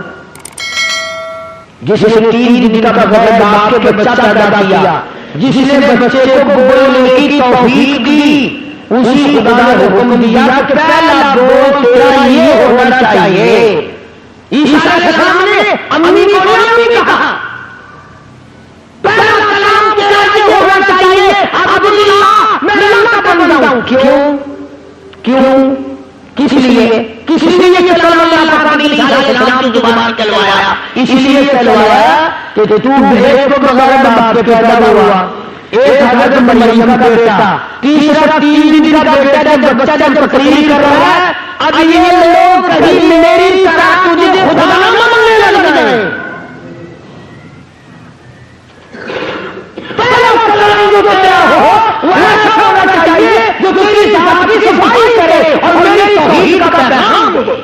Speaker 1: جس نے 3 دن کا بغیر باپ کے بچہ پیدا کیا، جس نے بچے کو بولنے کی توفیق دی، اسی خدا نے حکم دیا کہ پہلا بول تیرا یہ ہونا چاہیے۔ عیسیٰ علیہ السلام نے امی کو نہیں کہا، پہلا کلام تیرا یہ ہونا چاہیے عبداللہ، میں اللہ کا بندہ ہوں۔ کیوں؟ کس لیے کہ اللہ پاک نے عیسیٰ علیہ السلام کی زبان چلوایا، اس لیے چلوایا کہ تو بھیڑ کو بغیر باپ کے پیدا ہوا، ایک حضرت مریم کا بیٹا، تیسرا 3 دن کا بیٹا جب بچہ تقریر کر رہا ہے، اب یہ لوگ کہیں میری طرح تجھے خدا نہ ماننے لگ گئے۔ پہلا کلام جو تیرا ہو وہ ایسا ہونا چاہیے جو تیری ذات کی صفائی کرے اور میری توحید کا پیغام دے۔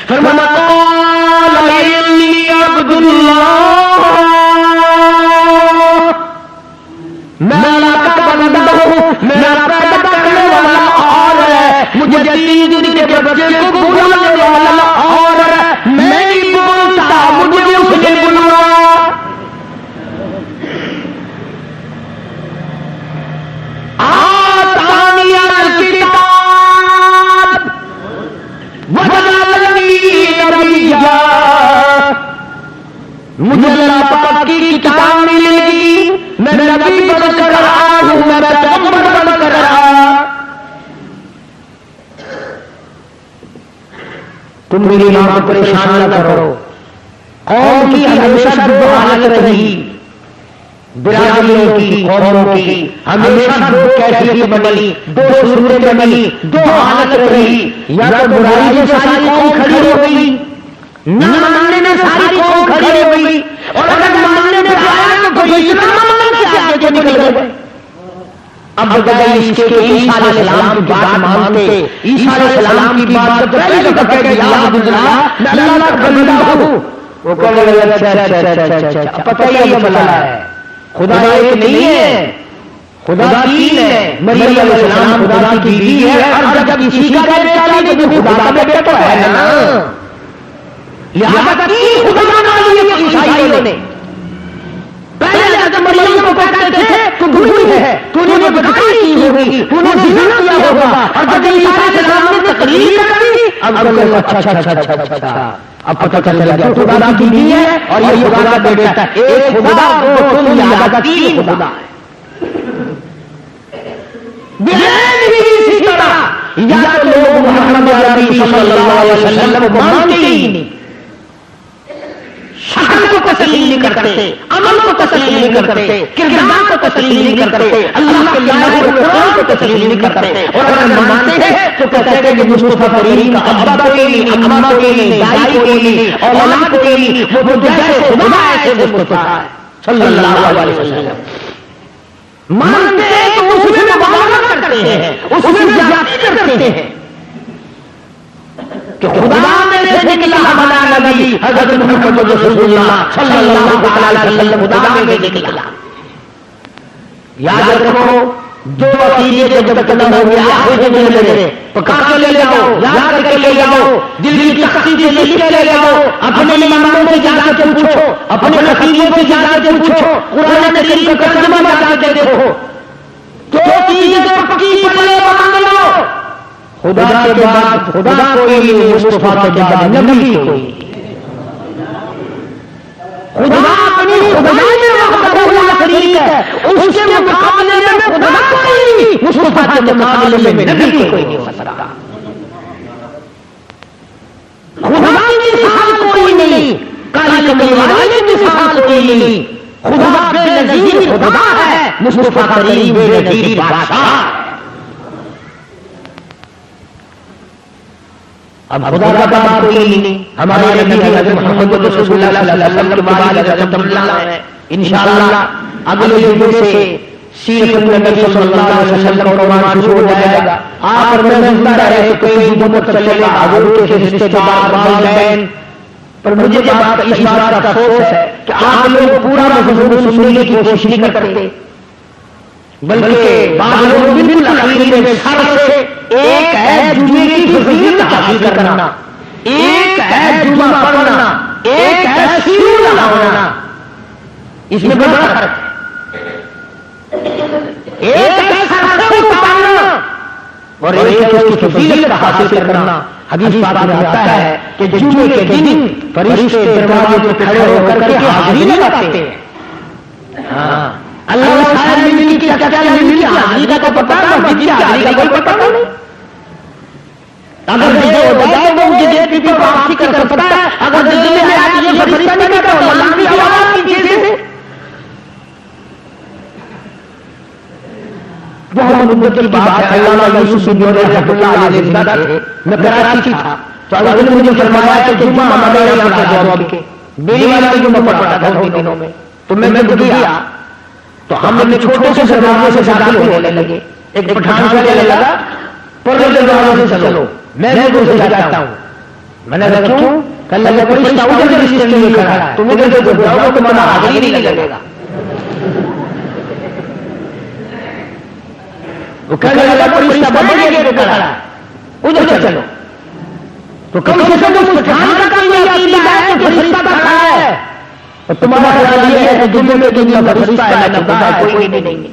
Speaker 1: فرمایا قال انی عبد اللہ، میں اللہ کا بندہ ہوں، میرا پیدا کرنے والا اور ہے، مجھے 3 دن کے بچے کو بلانے والا اور ہے، میں نہیں بولتا، مجھے اس نے بلایا۔ آتانی الکتاب وجعلنی نبیا، مجھے اللہ پاک کی کتاب ملے گی، میں نبی بن کر آیا ہوں، میں پیغمبر بن کر آیا۔ تم میری ماں کو پریشان نہ کرو۔ قوم کی ہمیشہ 2 حالت رہی، برادریوں کی، قوموں کی ہمیشہ 2 کیفیت بنی، 2 صورتیں بنی، 2 حالت رہی، یا تو برائی میں ساری قوم کھڑی ہو گئی، نہ ماننے میں ساری قوم کھڑی ہو گئی، اور اگر ماننے میں آیا تو کوئی اتنا مان کے آگے نکل گئے۔ اب بجائے اس کے عیسیٰ علیہ السلام کی بات مانتے، عیسیٰ علیہ السلام کی بات تو پہلے تو کہہ دیا عبداللہ میں اللہ کا بندہ ہوں، وہ کہنے لگے اچھا پتہ ہی یہ مسئلہ ہے، خدا ایک نہیں ہے، خدا 3 ہے، مریم علیہ السلام خدا کی بیوی ہے، اور جب کسی کا بیٹا نہیں تو خدا کا بیٹا تو ہے نا، لہذا 3 خدا مان لیے عیسائیوں نے۔ پہلے حضرت مریم کو کہتے تھے تو بھولی ہے، تو نے بدکاری کی ہوگی، تو نے زنا کیا ہوگا، اور جب عیسیٰ علیہ السلام نے تقریر کری اب اچھا اب پتہ چل گیا خدا کی بیوی ہے اور یہ خدا کا بیٹا ہے، ایک خدا 2 تم، لہذا 3 خدا ہے۔ اسی طرح یا تو لوگ محمد عربی صلی اللہ علیہ وسلم کو مانتے ہی نہیں، شکل کو تسلیم نہیں کرتے، عمل کو تسلیم نہیں کرتے، کردار کو تسلیم نہیں کرتے، اللہ کے لائے ہوئے قرآن کو تسلیم نہیں کرتے، اور اگر مانتے ہیں تو کہتے ہیں کہ مصطفیٰ کریم کا ابا کوئی نہیں، اماں کوئی نہیں، دائی کوئی نہیں، اولاد کوئی نہیں، وہ جیسے خدا ایسے مصطفیٰ ہے صلی اللہ علیہ وسلم۔ مانتے ہیں تو اس میں مبالغہ کرتے ہیں، اس میں زیادتی کرتے ہیں کہ خدا میں سے نکلا ہمارا نبی حضرت محمد رسول اللہ صلی اللہ علیہ وسلم خدا میں سے نکلا۔ یاد رکھو جو عقیدے سے جب تک نہ ہو گیا پکا کے لے جاؤ، یاد کر کے لے جاؤ، دل کی تختی سے لکھ کے لے جاؤ، اپنے اماموں سے جا کے پوچھو، اپنے خطیبوں سے جا کے پوچھو، قرآن کریم کا ترجمہ جا کے دیکھو، جو چیزیں پکی پلے مان لو، خدا کے بعد خدا کوئی نہیں، مصطفیٰ کے بعد نبی کوئی، خدا اپنی خدائی میں وحدہ لا شریک ہے، اس کے مقابلے میں خدا کوئی نہیں، مصطفیٰ کے مقابلے میں نبی کوئی نہیں ہو سکتا۔ خدا کی مثال کوئی نہیں، کالی کملی والی مثال کوئی نہیں، خدا بے نظیر خدا ہے، مصطفیٰ کریم بے نظیر بادشاہ۔ اب خدا کا بات کوئی نہیں، ہمارے نبی حضرت محمد رسول اللہ صلی اللہ علیہ وسلم کے بارے میں حضرت اللہ ہے، انشاءاللہ اگلے دن سے سیرت النبی صلی اللہ علیہ وسلم کا عنوان شروع ہو جائے گا۔ آپ اور میں زندہ رہے تو کوئی حکومت چلے گا، حضور کے رشتے دار والدین، پر مجھے بات اس بات کا افسوس ہے کہ آپ لوگ پورا مضمون سننے کی کوشش نہیں کرتے، بلکہ بعض لوگ بالکل اخیر میں سر سے ایک ہے جمعے کی فضیلت حاصل کرنا، ایک ہے جمعہ پڑھنا، ایک ہے سیرت ہونا، اس میں بڑا فرق ہے، ایک ہے سر سے اتارنا اور ایک ہے اس کی فضیلت حاصل کرنا۔ حدیث پاک میں آتا ہے کہ جمعے کے دن فرشتے دروازے پہ کھڑے ہو کر کے حاضری لگاتے ہیں۔ ہاں اللہ صاحب مل کی حاضری کا تو پتا ہے، مسجد کی حاضری کا کوئی پتا نہیں، اگر دے ہو جائے وہ مجھے دیکھ کے واپسی کر سکتا ہے، اگر دل میں آ کے یہ فرشتہ نہیں کرتا وہ اللہ کی آواز کی چیز ہے۔ بہت مدت کی بات ہے، علامہ یوسف بن رحمۃ اللہ علیہ زندہ تھے، میں کراچی تھا تو اللہ نے مجھے فرمایا کہ جمعہ ہمارے یہاں پڑھا جاؤ کے میری والا جمعہ پڑھا تھا ان دنوں میں، تو میں جب گیا تو ہم اپنے چھوٹے سے دروازے سے داخل ہونے لگے، ایک پٹھان کہنے لگا پردے دروازے سے چلو، میں دور سے جاتا ہوں، میں نے کہا کیوں؟ کہنے لگا فرشتہ ادھر رشتے میں کھڑا ہے، تم ادھر سے جاؤ تو تمہارا حاضری نہیں لگے گا۔ وہ کہنے لگا فرشتہ بڑے گیٹ پہ کھڑا ہے ادھر سے چلو، تو کم سے کم اس پٹھان کا یہ عقیدہ ہے کہ فرشتہ کھڑا ہے، اور تمہارا خیال یہ ہے کہ دنیا میں دنیا کا فرشتہ ہے نہ خدا ہے، کوئی نہیں۔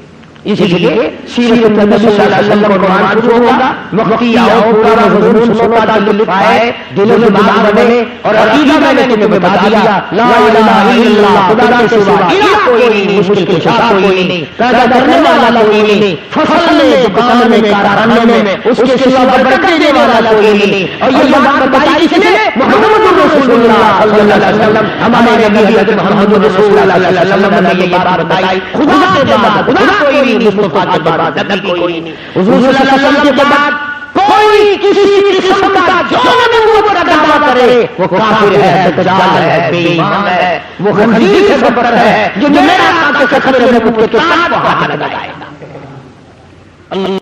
Speaker 1: اسی لیے سیرت النبی صلی اللہ علیہ وسلم کا عنوان شروع ہوگا، وقتی آؤ پورا مضمون سنو تاکہ لطف آئے، دل و دماغ بنے، اور عقیدہ میں نے تمہیں بتا دیا لا الہ الا اللہ، خدا کے سوا الہ کوئی نہیں، مشکل کشا کوئی نہیں، پیدا کرنے والا کوئی نہیں، فصل میں دکان میں کارخانے میں اس کے سوا برکت دینے والا کوئی نہیں۔ اور یہ بات بتائی کس نے؟ محمد رسول اللہ صلی اللہ علیہ وسلم، ہمارے نبی حضرت محمد رسول اللہ صلی اللہ علیہ وسلم نے یہ بات بتائی، خدا کے بعد خدا کوئی نہیں، مصطفیٰ کے بعد نبی کوئی نہیں، حضور صلی اللہ علیہ وسلم کے بعد کوئی کسی قسم کا جو نبوت کا دعویٰ کرے وہ کافر ہے، دجال ہے، بے ایمان ہے، وہ خنزیر سے بدتر ہے جو میرا آقا کے خطرے میں نبوت کے ساتھ ہاتھ لگائے گا۔